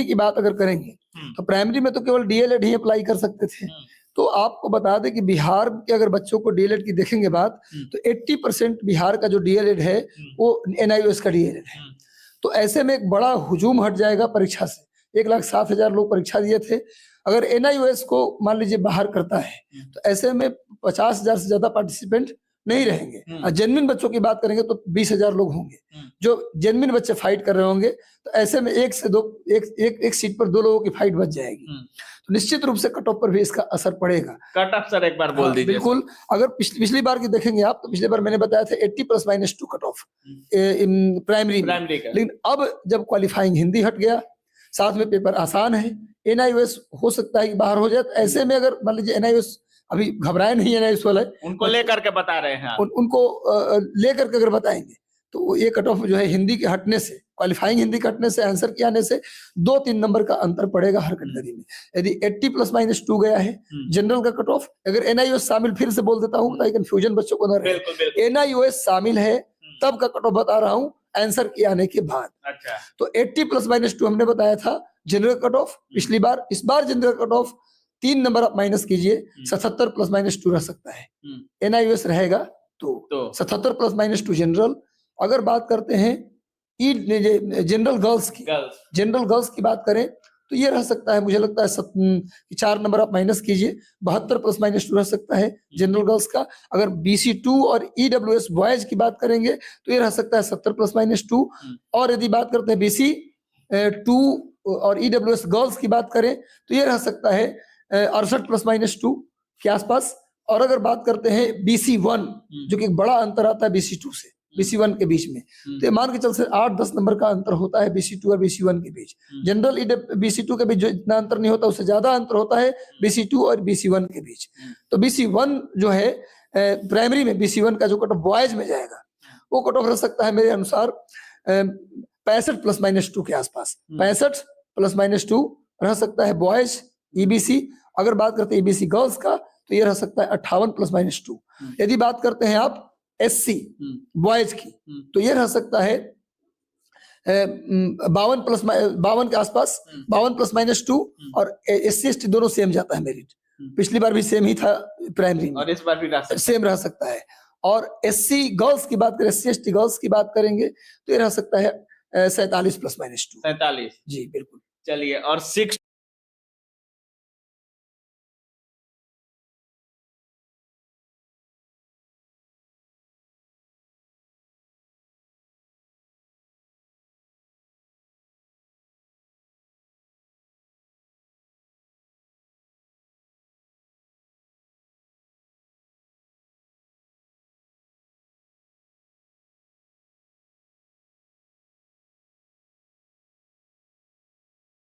की बात अगर करेंगे तो प्राइमरी में तो केवल डीएलएड ही अप्लाई कर सकते थे। तो आपको बता दें कि बिहार के अगर बच्चों को डीएलएड की देखेंगे बात, तो 80% बिहार का जो डीएलएड है वो एनआईओएस का डीएलएड है। तो ऐसे में एक बड़ा हुजूम हट जाएगा परीक्षा से। 1,07,000 लोग परीक्षा दिए थे, अगर एनआईओएस को मान लीजिए बाहर करता है तो ऐसे में 50,000 से ज्यादा पार्टिसिपेंट नहीं रहेंगे। और जेन्युइन बच्चों की बात करेंगे तो 20,000 लोग होंगे जो जेन्युइन बच्चे फाइट कर रहे होंगे। तो ऐसे में एक सीट पर 2 लोगों की फाइट बच जाएगी। तो निश्चित रूप से कट ऑफ पर भी इसका असर पड़ेगा। कट ऑफ सर एक बार बोल दीजिए। बिल्कुल, अगर पिछली बार की देखेंगे आप तो पिछली बार मैंने बताया था 80 +- 2 कट ऑफ प्राइमरी में। लेकिन अब जब क्वालिफाइंग हिंदी हट गया, साथ में पेपर आसान है, एनआईओएस हो सकता है कि बाहर हो जाए। तो ऐसे में अगर मान लीजिए एनआईओएस अभी घबराए नहीं, एनआईओएस वाले उनको लेकर के बता रहे हैं, उनको लेकर के अगर बताएंगे तो ये कट ऑफ जो है हिंदी के हटने से, क्वालिफाइंग हिंदी के हटने से, आंसर के आने से 2-3 नंबर का अंतर पड़ेगा हर कैटेगरी में। यदि 80 +- 2 गया है जनरल का कट ऑफ, अगर एनआईओएस शामिल, फिर से बोल देता हूँ ताकि कंफ्यूजन बच्चों को न रहे, एनआईओएस शामिल है तब का कट ऑफ बता रहा हूँ आंसर के आने के बाद। अच्छा, तो 80 +- 2 हमने बताया था जनरल कट ऑफ पिछली बार। इस बार जनरल कट ऑफ 3 नंबर आप माइनस कीजिए, 77 +- 2 रह सकता है। एनआईओएस रहेगा तो 77 +- 2 जनरल। अगर बात करते हैं जनरल गर्ल्स की, जनरल गर्ल्स की बात करें तो ये रह सकता है, मुझे लगता है 4 नंबर आप माइनस कीजिए, 72 +- 2 रह सकता है जनरल गर्ल्स का। अगर BC2 और EWS बॉयज की बात करेंगे तो ये रह सकता है 70 +- 2। और यदि बात करते हैं BC2 और EWS गर्ल्स की बात करें तो ये रह सकता है 68 +- 2 के आसपास। और अगर बात करते हैं BC1, जो कि एक बड़ा अंतर आता है BC2 से BC1 के बीच में, तो मान के चल से 8-10 नंबर का अंतर होता है BC2 और BC1 के बीच। जनरल BC2 के बीच जो इतना अंतर नहीं होता, उससे ज्यादा अंतर होता है BC2 और BC1 के बीच। तो BC1 जो है प्राइमरी में, BC1 का जो कट ऑफ बॉयज में जाएगा वो कट ऑफ रह सकता है मेरे अनुसार 65 +- 2 के आसपास। 65 +- 2 रह सकता है बॉयज EBC। अगर बात करते हैं EBC गर्ल्स का तो ये रह सकता है 58 +- 2। यदि बात करते हैं आप SC बॉयज की तो ये रह सकता है 52 के आसपास, 52 +- 2। और SC ST दोनों सेम जाता है मेरिट, पिछली बार भी सेम ही था प्राइमरी में, और इस बार भी सेम रह सकता है। और SC गर्ल्स की बात करें, SC ST गर्ल्स की बात करेंगे तो ये रह सकता है 47 +- 2। 47 जी बिल्कुल। चलिए, और 6